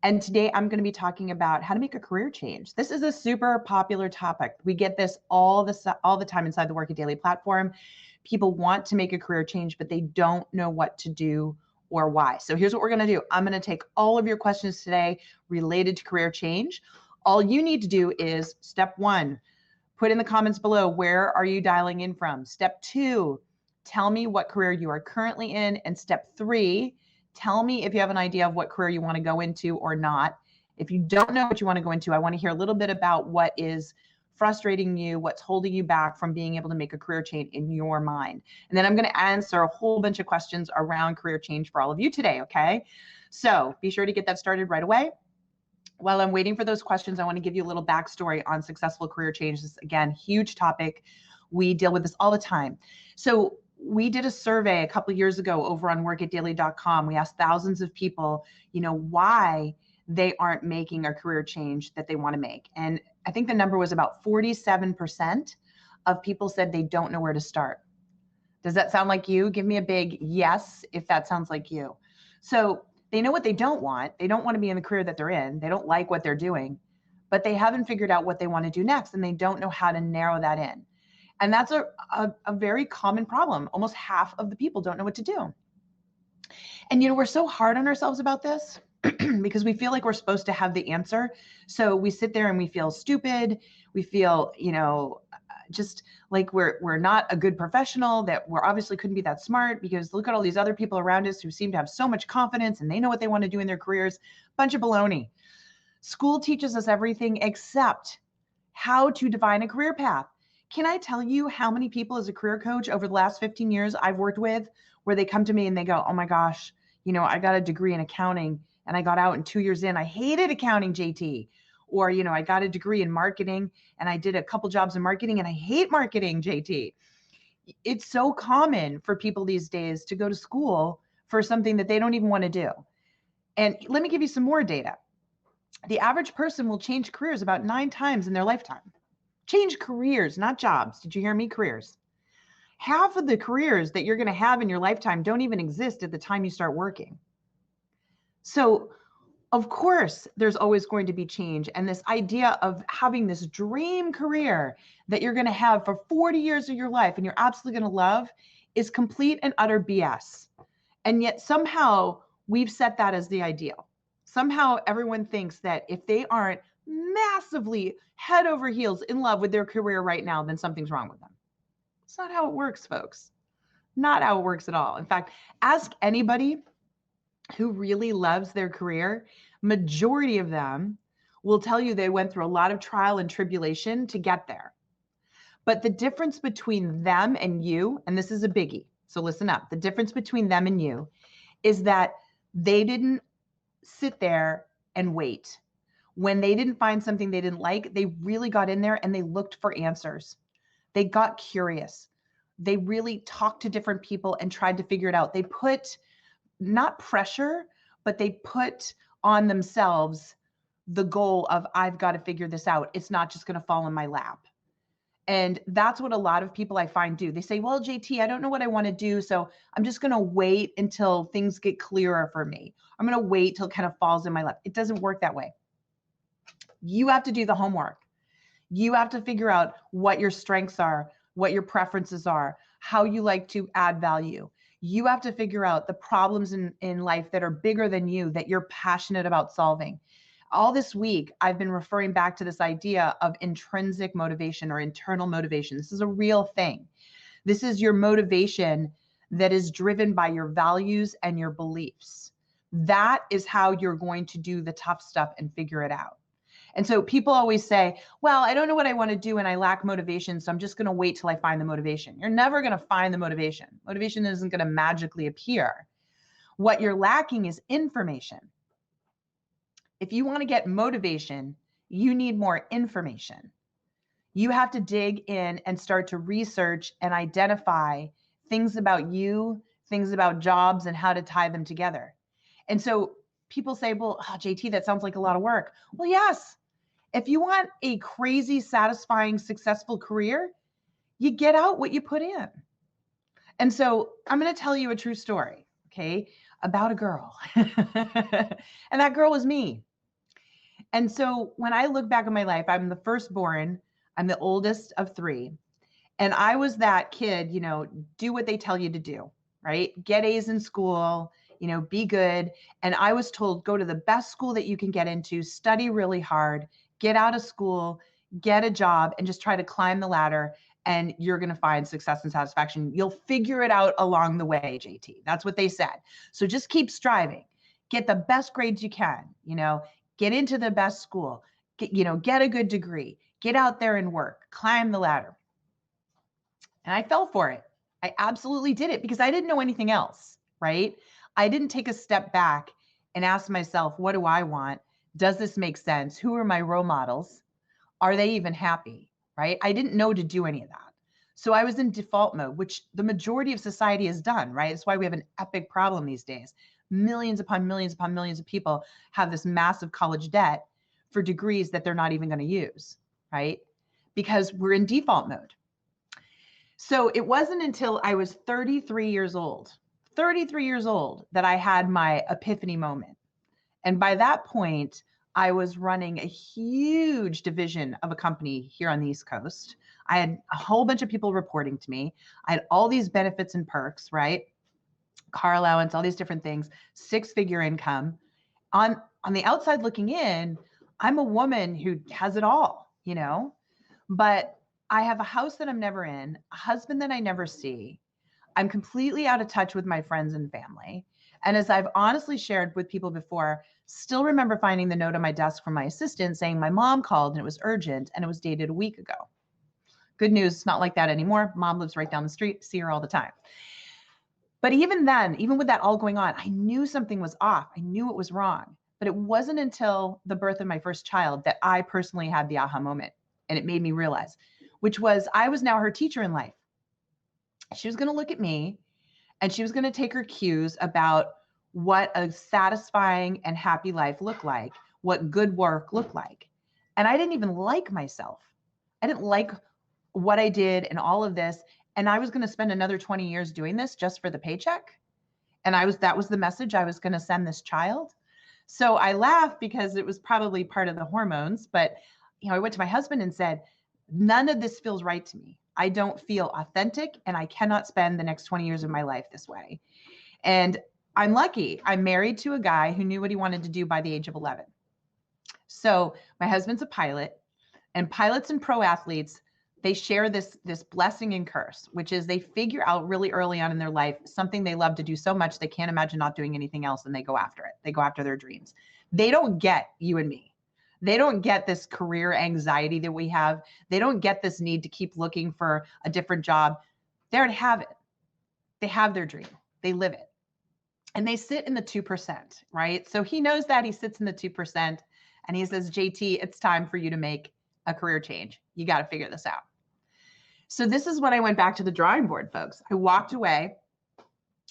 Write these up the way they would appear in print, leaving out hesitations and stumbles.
And today I'm going to be talking about how to make a career change. This is a super popular topic. We get this all the time inside the Work It Daily platform. People want to make a career change, but they don't know what to do or why. So here's what we're going to do. I'm going to take all of your questions today related to career change. All you need to do is step 1, put in the comments below, where are you dialing in from? Step 2, tell me what career you are currently in. And step 3, tell me if you have an idea of what career you want to go into or not. If you don't know what you want to go into, I want to hear a little bit about what is frustrating you, what's holding you back from being able to make a career change in your mind. And then I'm going to answer a whole bunch of questions around career change for all of you today, okay? So be sure to get that started right away. While I'm waiting for those questions, I want to give you a little backstory on successful career change. This, again, huge topic. We deal with this all the time. So we did a survey a couple of years ago over on workitdaily.com. We asked thousands of people, why they aren't making a career change that they want to make. And I think the number was about 47% of people said they don't know where to start. Does that sound like you? Give me a big yes if that sounds like you. So they know what they don't want. They don't want to be in the career that they're in. They don't like what they're doing, but they haven't figured out what they want to do next, and they don't know how to narrow that in. And that's a very common problem. Almost half of the people don't know what to do. And, we're so hard on ourselves about this because we feel like we're supposed to have the answer. So we sit there and we feel stupid. We feel, just like we're not a good professional, that we're obviously couldn't be that smart because look at all these other people around us who seem to have so much confidence and they know what they want to do in their careers. Bunch of baloney. School teaches us everything except how to define a career path. Can I tell you how many people as a career coach over the last 15 years I've worked with where they come to me and they go, oh my gosh, I got a degree in accounting and I got out and 2 years in, I hated accounting, JT. Or, I got a degree in marketing and I did a couple jobs in marketing and I hate marketing, JT. It's so common for people these days to go to school for something that they don't even want to do. And let me give you some more data. The average person will change careers about 9 times in their lifetime. Change careers, not jobs. Did you hear me? Careers. Half of the careers that you're going to have in your lifetime don't even exist at the time you start working. So, of course, there's always going to be change. And this idea of having this dream career that you're going to have for 40 years of your life and you're absolutely going to love is complete and utter BS. And yet somehow we've set that as the ideal. Somehow everyone thinks that if they aren't massively head over heels in love with their career right now, then something's wrong with them. It's not how it works, folks. Not how it works at all. In fact, ask anybody who really loves their career. Majority of them will tell you they went through a lot of trial and tribulation to get there. But the difference between them and you, and this is a biggie, so listen up. The difference between them and you is that they didn't sit there and wait. When they didn't find something they didn't like, they really got in there and they looked for answers. They got curious. They really talked to different people and tried to figure it out. They put not pressure, but they put on themselves the goal of, I've got to figure this out. It's not just going to fall in my lap. And that's what a lot of people I find do. They say, well, JT, I don't know what I want to do, so I'm just going to wait until things get clearer for me. I'm going to wait till it kind of falls in my lap. It doesn't work that way. You have to do the homework. You have to figure out what your strengths are, what your preferences are, how you like to add value. You have to figure out the problems in life that are bigger than you, that you're passionate about solving. All this week, I've been referring back to this idea of intrinsic motivation or internal motivation. This is a real thing. This is your motivation that is driven by your values and your beliefs. That is how you're going to do the tough stuff and figure it out. And so people always say, well, I don't know what I want to do and I lack motivation, so I'm just going to wait till I find the motivation. You're never going to find the motivation. Motivation isn't going to magically appear. What you're lacking is information. If you want to get motivation, you need more information. You have to dig in and start to research and identify things about you, things about jobs, and how to tie them together. And so people say, well, JT, that sounds like a lot of work. Well, yes. If you want a crazy, satisfying, successful career, you get out what you put in. And so I'm going to tell you a true story. Okay. about a girl. And that girl was me. And so when I look back on my life, I'm the firstborn, I'm the oldest of three. And I was that kid, do what they tell you to do, right? Get A's in school, be good. And I was told, go to the best school that you can get into, study really hard, get out of school, get a job, and just try to climb the ladder. And you're going to find success and satisfaction. You'll figure it out along the way, JT. That's what they said. So just keep striving, get the best grades you can, get into the best school, get a good degree, get out there and work, climb the ladder. And I fell for it. I absolutely did it because I didn't know anything else, right? I didn't take a step back and ask myself, what do I want? Does this make sense? Who are my role models? Are they even happy, right? I didn't know to do any of that. So I was in default mode, which the majority of society has done, right? That's why we have an epic problem these days. Millions upon millions upon millions of people have this massive college debt for degrees that they're not even going to use, right? Because we're in default mode. So it wasn't until I was 33 years old, that I had my epiphany moment. And by that point, I was running a huge division of a company here on the East Coast. I had a whole bunch of people reporting to me. I had all these benefits and perks, right? Car allowance, all these different things, 6-figure income. On the outside looking in, I'm a woman who has it all, but I have a house that I'm never in, a husband that I never see. I'm completely out of touch with my friends and family. And as I've honestly shared with people before, still remember finding the note on my desk from my assistant saying my mom called and it was urgent and it was dated a week ago. Good news, it's not like that anymore. Mom lives right down the street, see her all the time. But even then, even with that all going on, I knew something was off. I knew it was wrong. But it wasn't until the birth of my first child that I personally had the aha moment. And it made me realize, which was I was now her teacher in life. She was going to look at me and she was going to take her cues about what a satisfying and happy life looked like, what good work looked like. And I didn't even like myself. I didn't like what I did and all of this. And I was going to spend another 20 years doing this just for the paycheck. And that was the message I was going to send this child. So I laughed because it was probably part of the hormones, but I went to my husband and said, none of this feels right to me. I don't feel authentic and I cannot spend the next 20 years of my life this way. And I'm lucky. I'm married to a guy who knew what he wanted to do by the age of 11. So my husband's a pilot, and pilots and pro athletes, they share this blessing and curse, which is they figure out really early on in their life something they love to do so much they can't imagine not doing anything else, and they go after it. They go after their dreams. They don't get you and me. They don't get this career anxiety that we have. They don't get this need to keep looking for a different job. They already have it. They have their dream. They live it. And they sit in the 2%, right? So he knows that he sits in the 2% and he says, JT, it's time for you to make a career change. You got to figure this out. So this is when I went back to the drawing board, folks. I walked away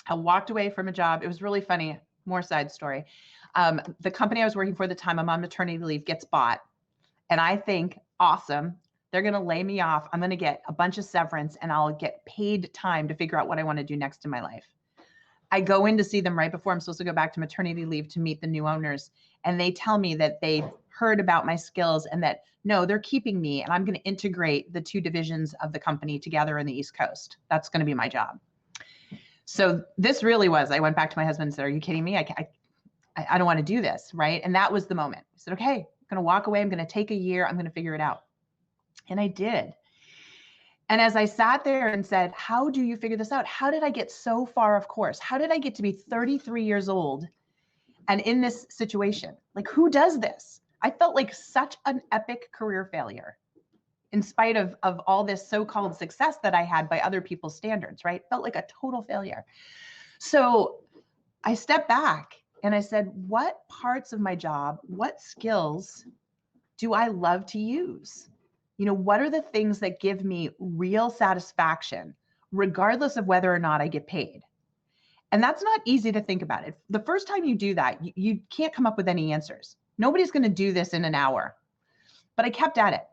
from a job. It was really funny. More side story. The company I was working for at the time, I'm on maternity leave, gets bought. And I think, awesome, they're going to lay me off. I'm going to get a bunch of severance and I'll get paid time to figure out what I want to do next in my life. I go in to see them right before I'm supposed to go back to maternity leave to meet the new owners. And they tell me that they've heard about my skills and that, no, they're keeping me and I'm going to integrate the two divisions of the company together in the East Coast. That's going to be my job. So this really was, I went back to my husband and said, are you kidding me? I don't want to do this, right? And that was the moment. I said, okay, I'm going to walk away. I'm going to take a year. I'm going to figure it out. And I did. And as I sat there and said, how do you figure this out? How did I get so far off course? How did I get to be 33 years old and in this situation? Like, who does this? I felt like such an epic career failure in spite of all this so-called success that I had by other people's standards, right? Felt like a total failure. So I stepped back and I said, what parts of my job, what skills do I love to use? What are the things that give me real satisfaction, regardless of whether or not I get paid? And that's not easy to think about it. The first time you do that, you can't come up with any answers. Nobody's going to do this in an hour. But I kept at it.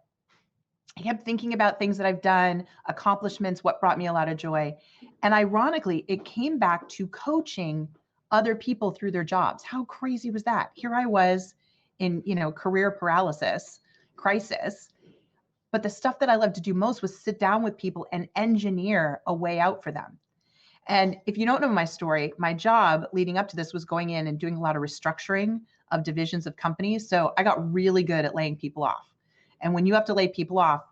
I kept thinking about things that I've done, accomplishments, what brought me a lot of joy. And ironically, it came back to coaching other people through their jobs. How crazy was that? Here I was in, career paralysis, crisis. But the stuff that I loved to do most was sit down with people and engineer a way out for them. And if you don't know my story, my job leading up to this was going in and doing a lot of restructuring of divisions of companies. So I got really good at laying people off. And when you have to lay people off,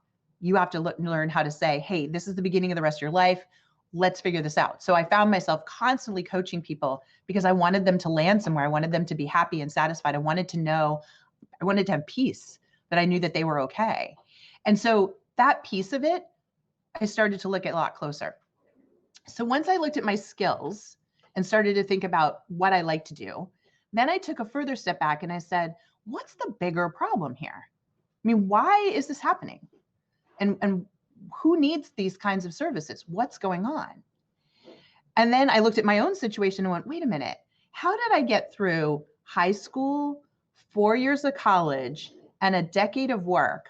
you have to learn how to say, hey, this is the beginning of the rest of your life. Let's figure this out. So I found myself constantly coaching people because I wanted them to land somewhere. I wanted them to be happy and satisfied. I wanted to have peace, that I knew that they were okay. And so that piece of it, I started to look at a lot closer. So once I looked at my skills and started to think about what I like to do, then I took a further step back and I said, what's the bigger problem here? I mean, why is this happening? And who needs these kinds of services? What's going on? And then I looked at my own situation and went, wait a minute, how did I get through high school, 4 years of college, and a decade of work,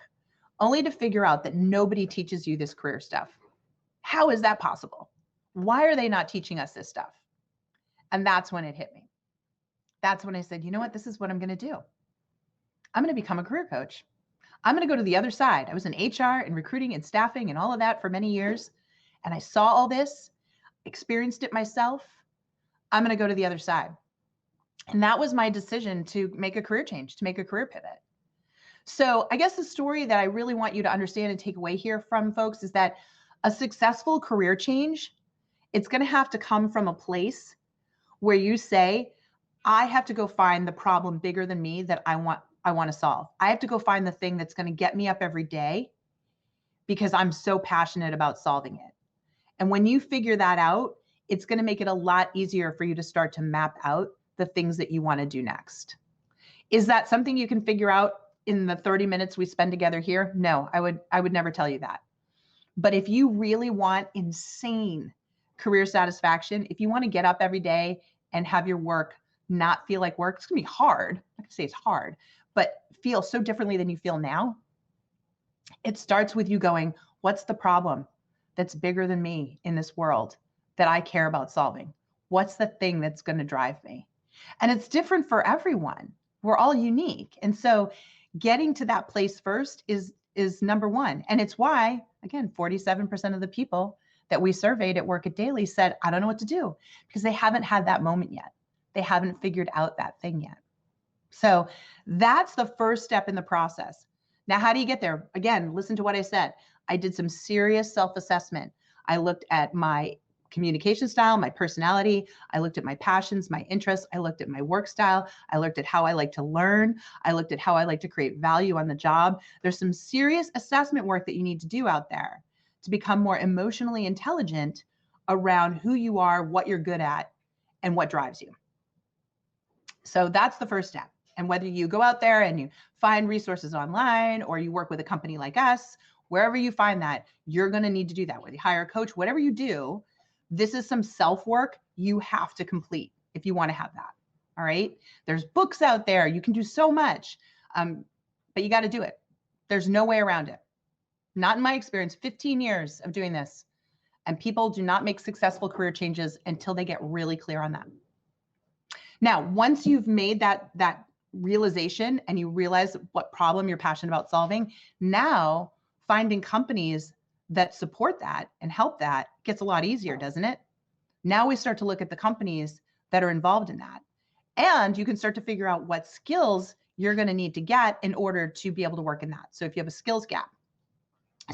only to figure out that nobody teaches you this career stuff? How is that possible? Why are they not teaching us this stuff? And that's when it hit me. That's when I said, you know what? This is what I'm going to do. I'm going to become a career coach. I'm going to go to the other side. I was in HR and recruiting and staffing and all of that for many years. And I saw all this, experienced it myself. I'm going to go to the other side. And that was my decision to make a career change, to make a career pivot. So I guess the story that I really want you to understand and take away here from folks is that a successful career change, it's going to have to come from a place where you say, I have to go find the problem bigger than me that I want to solve. I have to go find the thing that's going to get me up every day because I'm so passionate about solving it. And when you figure that out, it's going to make it a lot easier for you to start to map out the things that you want to do next. Is that something you can figure out in the 30 minutes we spend together here? No, I would never tell you that. But if you really want insane career satisfaction, if you want to get up every day and have your work not feel like work, it's going to be hard. I'm not going to say it's hard, but feel so differently than you feel now. It starts with you going, what's the problem that's bigger than me in this world that I care about solving? What's the thing that's going to drive me? And it's different for everyone. We're all unique. And so getting to that place first is number one. And it's why, again, 47% of the people that we surveyed at Work It Daily said, I don't know what to do, because they haven't had that moment yet. They haven't figured out that thing yet. So that's the first step in the process. Now, how do you get there? Again, listen to what I said. I did some serious self-assessment. I looked at my communication style, my personality. I looked at my passions, my interests. I looked at my work style. I looked at how I like to learn. I looked at how I like to create value on the job. There's some serious assessment work that you need to do out there to become more emotionally intelligent around who you are, what you're good at, and what drives you. So that's the first step. And whether you go out there and you find resources online or you work with a company like us, wherever you find that, you're going to need to do that. Whether you hire a coach, whatever you do, this is some self-work you have to complete if you want to have that. All right. There's books out there. You can do so much, but you got to do it. There's no way around it. Not in my experience, 15 years of doing this. And people do not make successful career changes until they get really clear on that. Now, once you've made that realization and you realize what problem you're passionate about solving, now finding companies that support that and help that gets a lot easier, doesn't it? Now we start to look at the companies that are involved in that. And you can start to figure out what skills you're going to need to get in order to be able to work in that. So if you have a skills gap.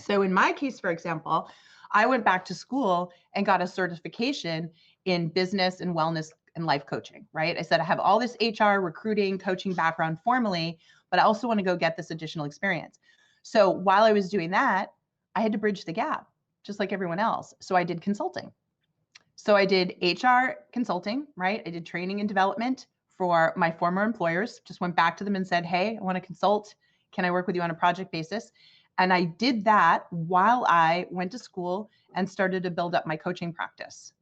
So in my case, for example, I went back to school and got a certification in business and wellness and life coaching, right? I said, I have all this HR, recruiting, coaching background formally, but I also want to go get this additional experience. So while I was doing that, I had to bridge the gap, just like everyone else. So I did consulting. So I did HR consulting, right? I did training and development for my former employers, just went back to them and said, hey, I want to consult. Can I work with you on a project basis? And I did that while I went to school and started to build up my coaching practice.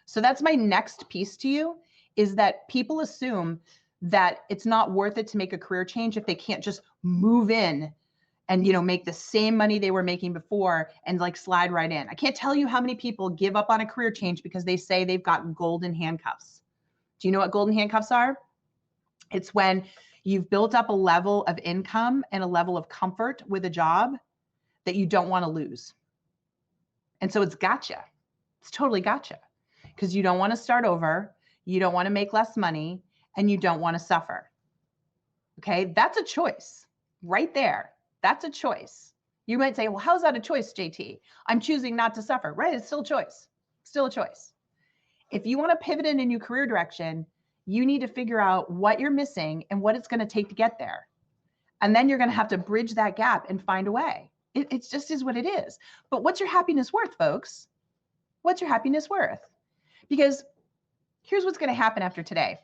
So that's my next piece to you, is that people assume that it's not worth it to make a career change if they can't just move in and, make the same money they were making before and like slide right in. I can't tell you how many people give up on a career change because they say they've got golden handcuffs Do you know what golden handcuffs are? It's when you've built up a level of income and a level of comfort with a job that you don't want to lose. And so it's gotcha. It's totally gotcha, because you don't want to start over, you don't want to make less money, and you don't want to suffer. Okay, that's a choice right there. That's a choice. You might say, well, how's that a choice, JT? I'm choosing not to suffer, right? It's still a choice, still a choice. If you want to pivot in a new career direction, you need to figure out what you're missing and what it's going to take to get there. And then you're going to have to bridge that gap and find a way. It just is what it is. But what's your happiness worth, folks? What's your happiness worth? Because here's what's going to happen after today.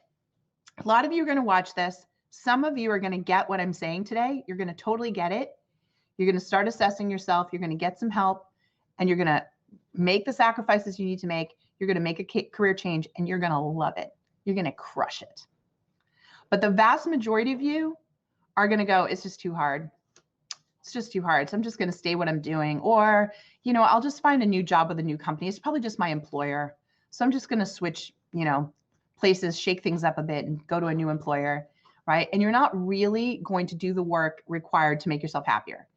A lot of you are going to watch this. Some of you are going to get what I'm saying today. You're going to totally get it. You're going to start assessing yourself. You're going to get some help, and you're going to make the sacrifices you need to make. You're going to make a career change, and you're going to love it. You're going to crush it. But the vast majority of you are going to go, it's just too hard. It's just too hard. So I'm just going to stay what I'm doing. Or, I'll just find a new job with a new company. It's probably just my employer. So I'm just going to switch, places, shake things up a bit and go to a new employer, right? And you're not really going to do the work required to make yourself happier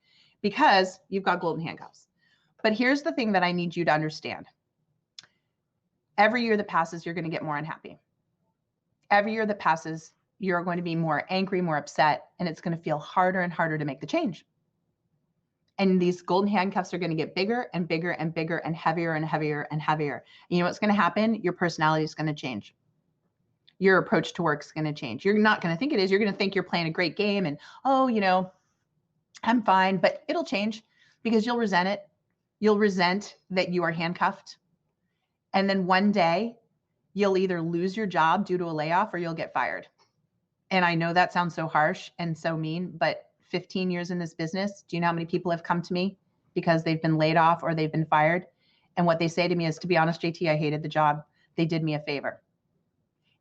because you've got golden handcuffs. But here's the thing that I need you to understand. Every year that passes, you're going to get more unhappy. Every year that passes, you're going to be more angry, more upset, and it's going to feel harder and harder to make the change. And these golden handcuffs are going to get bigger and bigger and bigger and heavier and heavier and heavier. And you know what's going to happen? Your personality is going to change. Your approach to work is going to change. You're not going to think it is. You're going to think you're playing a great game and, I'm fine, but it'll change because you'll resent it. You'll resent that you are handcuffed. And then one day you'll either lose your job due to a layoff or you'll get fired. And I know that sounds so harsh and so mean, but 15 years in this business, do you know how many people have come to me because they've been laid off or they've been fired? And what they say to me is, to be honest, JT, I hated the job. They did me a favor.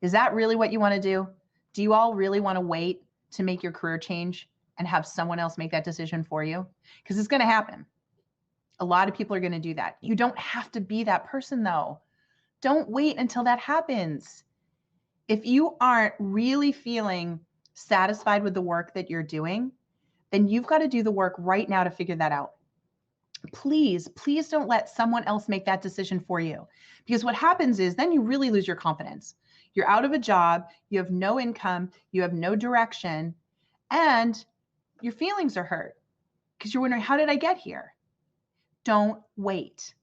Is that really what you want to do? Do you all really want to wait to make your career change and have someone else make that decision for you? Because it's going to happen. A lot of people are going to do that. You don't have to be that person, though. Don't wait until that happens. If you aren't really feeling satisfied with the work that you're doing, then you've got to do the work right now to figure that out. Please, please don't let someone else make that decision for you. Because what happens is then you really lose your confidence. You're out of a job, you have no income, you have no direction, and your feelings are hurt because you're wondering, how did I get here? Don't wait.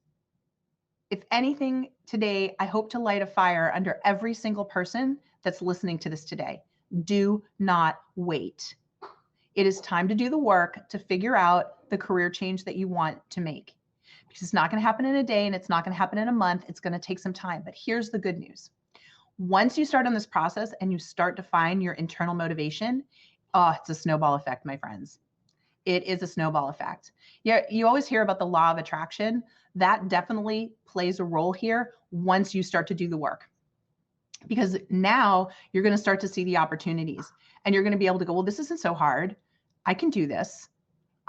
If anything today, I hope to light a fire under every single person that's listening to this today. Do not wait. It is time to do the work to figure out the career change that you want to make. Because it's not going to happen in a day and it's not going to happen in a month. It's going to take some time. But here's the good news. Once you start on this process and you start to find your internal motivation, it's a snowball effect, my friends. It is a snowball effect. Yeah, you always hear about the law of attraction. That definitely plays a role here once you start to do the work. Because now you're going to start to see the opportunities and you're going to be able to go, well, this isn't so hard. I can do this.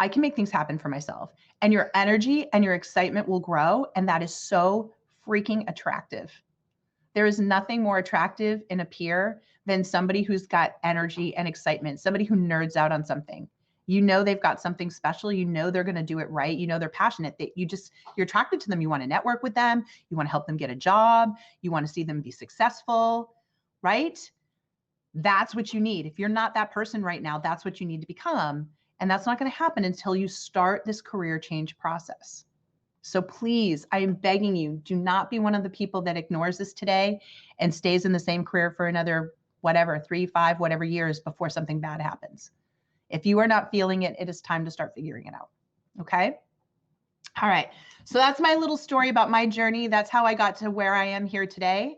I can make things happen for myself. And your energy and your excitement will grow. And that is so freaking attractive. There is nothing more attractive in a peer than somebody who's got energy and excitement, somebody who nerds out on something. You know they've got something special. You know they're going to do it right. You know they're passionate. You're attracted to them. You want to network with them. You want to help them get a job. You want to see them be successful, right? That's what you need. If you're not that person right now, that's what you need to become. And that's not going to happen until you start this career change process. So please, I am begging you, do not be one of the people that ignores this today and stays in the same career for another, 3, 5, whatever years before something bad happens. If you are not feeling it, it is time to start figuring it out. Okay? All right. So that's my little story about my journey. That's how I got to where I am here today.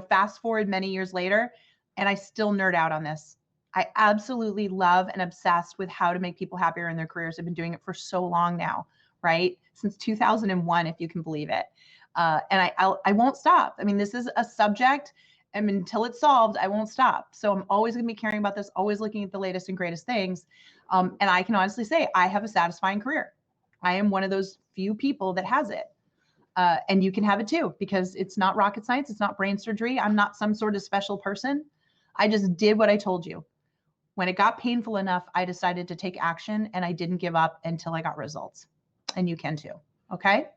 Fast forward many years later, and I still nerd out on this. I absolutely love and obsessed with how to make people happier in their careers. I've been doing it for so long now, right? Since 2001, if you can believe it. And I won't stop. I mean, this is a subject, and until it's solved, I won't stop. So I'm always going to be caring about this, always looking at the latest and greatest things. And I can honestly say I have a satisfying career. I am one of those few people that has it. And you can have it too, because it's not rocket science. It's not brain surgery. I'm not some sort of special person. I just did what I told you. When it got painful enough, I decided to take action, and I didn't give up until I got results. And you can too. Okay.